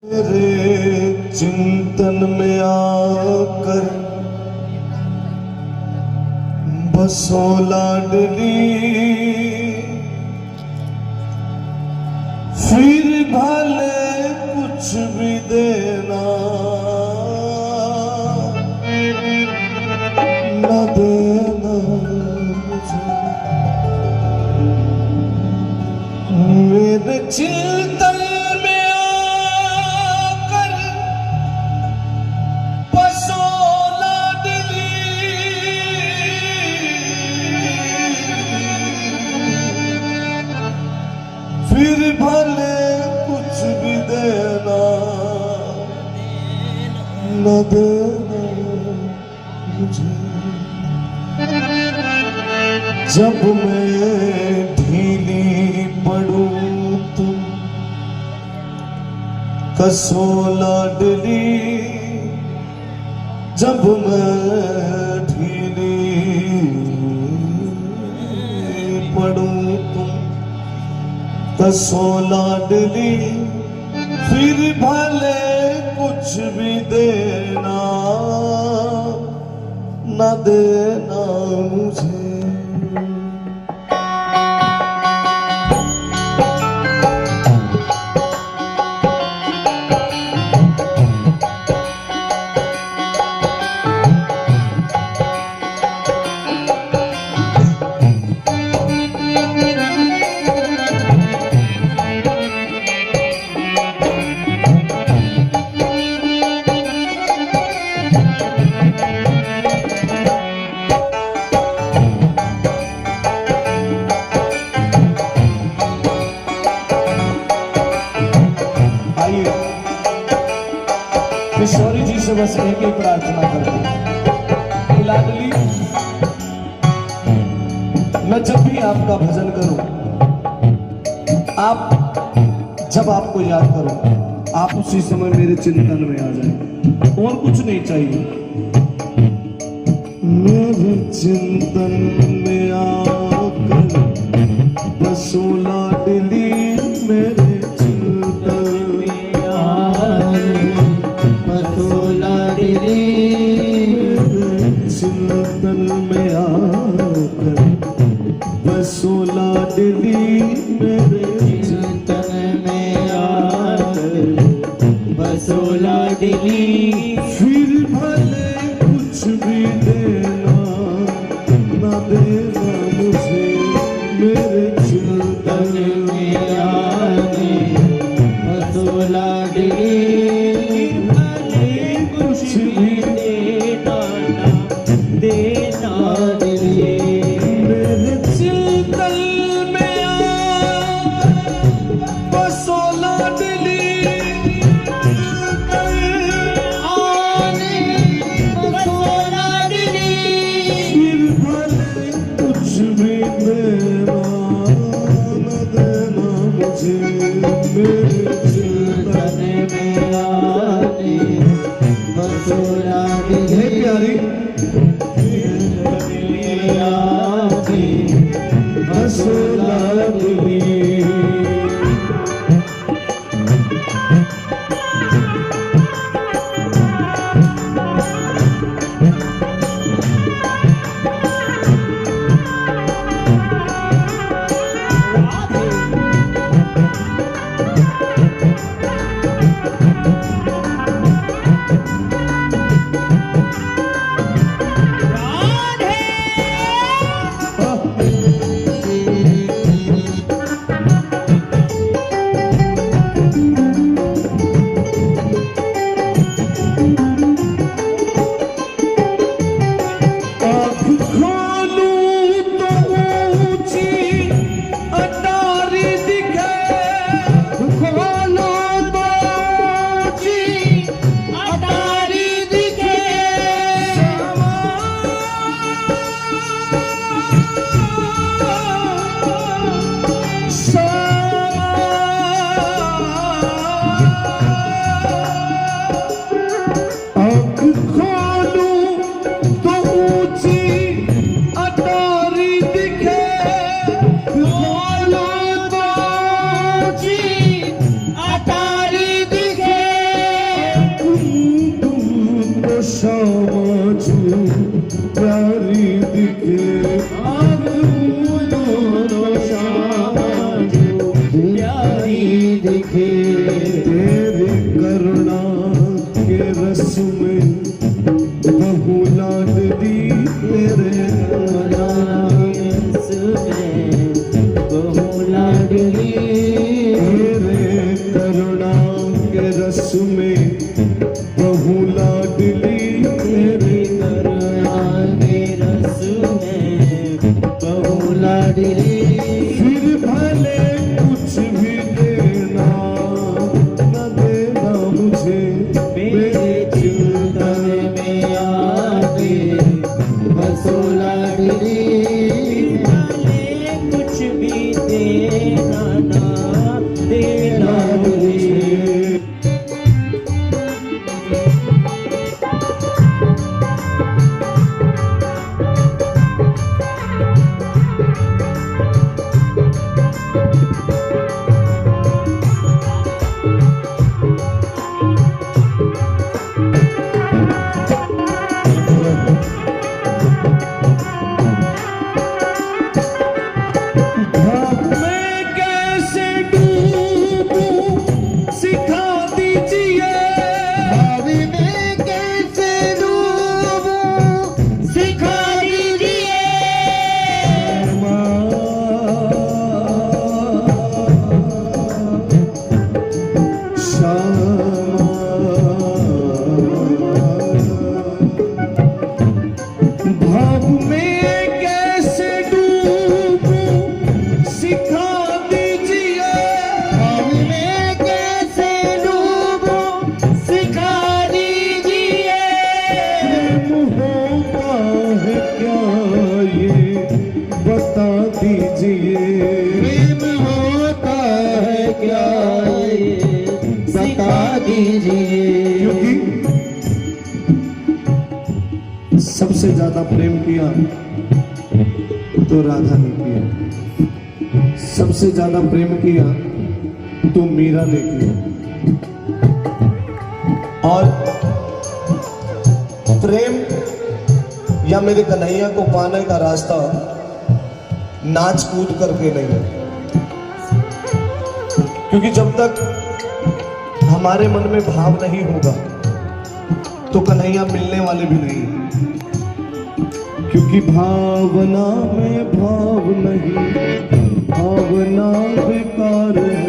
मेरे चिंतन में आकर बसो लाडली, फिर भले कुछ भी देना न देना मुझे। मेरे चिंतन में आकर बसो लाडली, फिर भले कुछ भी देना न देना मुझे। जब मैं ढीली पड़ूं तुम कसो लाडली, जब मैं ढीली पड़ूं तुम कसो लाडली, फिर भले कुछ भी देना न देना मुझे। किशोरी जी से बस एक ही प्रार्थना करते हैं, लाडली मैं जब भी आपका भजन करूं, आप जब आपको याद करो, आप उसी समय मेरे चिंतन में आ जाए, और कुछ नहीं चाहिए। मेरे चिंतन में आकर बसो लाडली, मेरे चिंतन में आकर बसो लाडली, चिंतन में आकर बसो लाडली, मेरे चिंतन में आकर बसो लाडली, फिर भले कुछ भी देना न देना मुझे। मेरे चिंतन में आकर बसो लाडली, भले कुछ भी देना न देना मुझे। मेरे चिंतन में आकर बसो लाडली, बसो लाडली, श्यामा छू प्यारी दिखे प्यारी दिखे तेरी करुणा के रस में बहु लाडली तेरे रस में बहु लाडली तेरे करुणा के रस में बहु लाडली तेरे करुणा के रस में बहु लाडली फिर भले कुछ भी देना न देना मुझे मेरे चिंतन में आके बसो लाडली भले कुछ भी देना ना देना मुझे भाव में कैसे डूबूं सिखा दीजिए भाव में कैसे डूबूं सिखा दीजिए भाव में कैसे डूबूं सिखा दीजिए भाव में कैसे डूबूं सिखा दीजिए प्रेम होता है क्या ये बता दीजिए प्रेम होता है क्या ये बता दीजिए क्योंकि सबसे ज्यादा प्रेम किया तो राधा ने किया, सबसे ज्यादा प्रेम किया तो मीरा ने किया। और प्रेम या मेरे कन्हैया को पाने का रास्ता नाच कूद करके नहीं है, क्योंकि जब तक हमारे मन में भाव नहीं होगा तो कन्हैया मिलने वाले भी नहीं हैं। क्योंकि भावना में भाव नहीं, भावना बेकार है,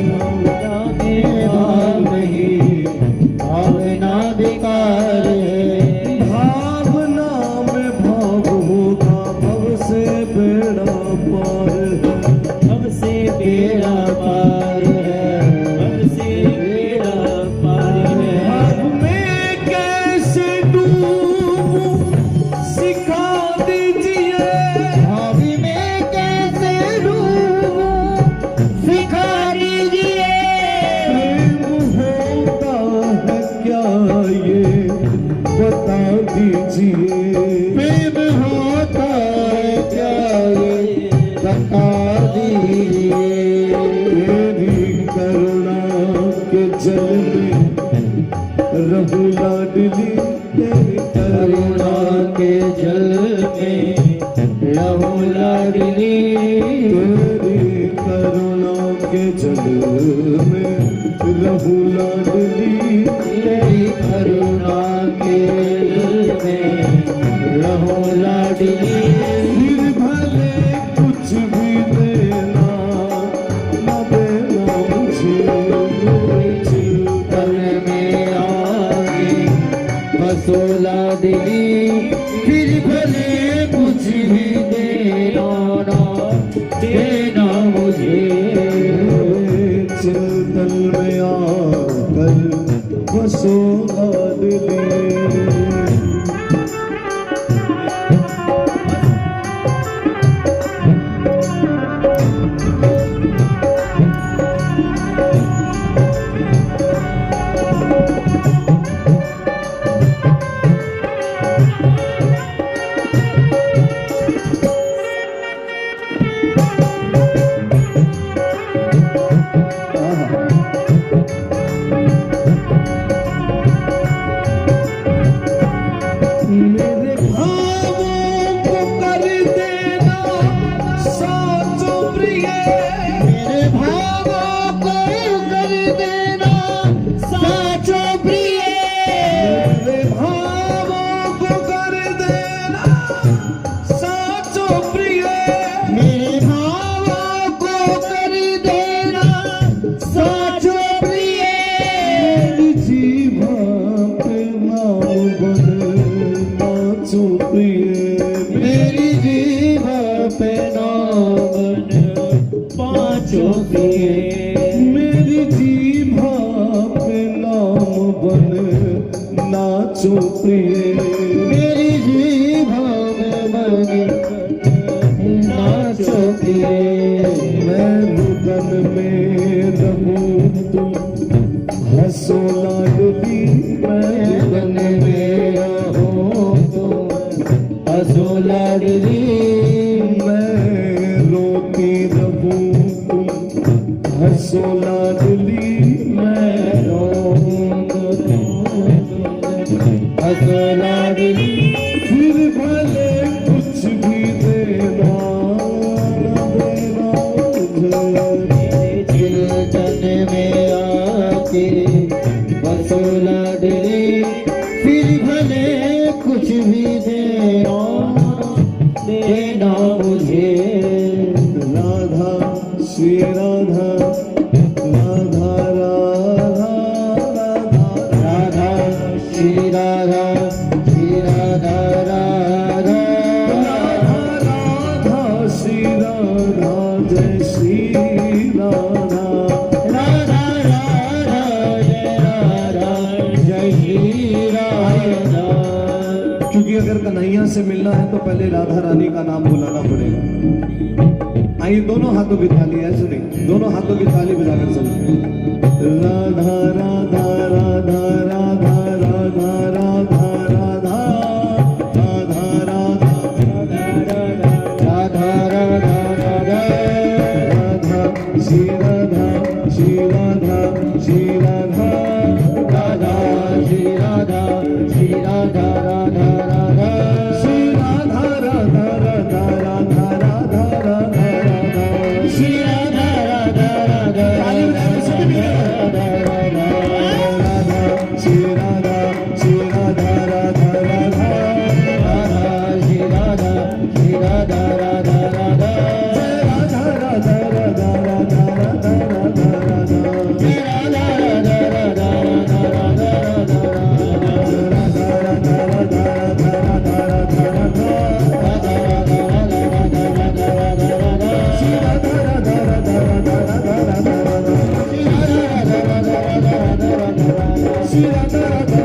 भावना में भाव नहीं भावना बेकार है भावना में भाव होगा भव से बेड़ा पार है। हमसे बेड़ा पार है हमसे बेड़ा पार है भाव में कैसे डूबूं सिखा दीजिए भाव में कैसे डूबूं सिखा दीजिए प्रेम होता है क्या ये बता दीजिए प्रेम होता है क्या ये बता दीजिए तेरी करुणा के जल में रहूं लाडली तेरी करुणा के जल में लहू लाडली तेरी करुणा के जल में रहूं लाडली तेरी करुणा के जल में लहू लाडली फिर भले कुछ भी देना न देना मुझे चिंतन में आगे बसो लाडली फिर भले कुछ भी देना ना देना मुझे चिंतन में आकर बसो लाडली मन नाचो प्रिय मेरी जीभा में मन नाचो प्रिय मैं रुदन में रहूं तुम हंसो लाडली मैं बन मेरा हो तो हंसो लाडली मैं रोती रहूं तुम हंसो लाडली मैं हंसो लाडली फिर भले कुछ भी देना चिल्तन में आके बसो लाडली फिर भले कुछ भी देना मुझे राधा श्री राधा राधा राधा राधा श्री राधा श्री राधा राधा राधा श्री राधा जय श्री राधा राधा राधा जय राधा जय श्री राधा। क्योंकि अगर कन्हैया से मिलना है तो पहले राधा रानी का नाम बुलाना पड़ेगा। आइए दोनों हाथों की ताली ऐसे नहीं, दोनों हाथों की ताली बजाकर चलते राधा राधा राधा राधा राधा राधा राधा राधा राधा राधा श्री राधा श्री राधा श्री राधा राधा श्री राधा श्री राधा राधा राधा श्री राधा राधा राधा राधा राधा राधा राधा श्री राधा राधा राधा राधा राधा श्री राधा श्री राधा राधा राधा राधा श्री राधा श्री राधा राधा राधा राधा राधा राधा राधा राधा राधा राधा श्री राधा राधा राधा राधा Shri Radha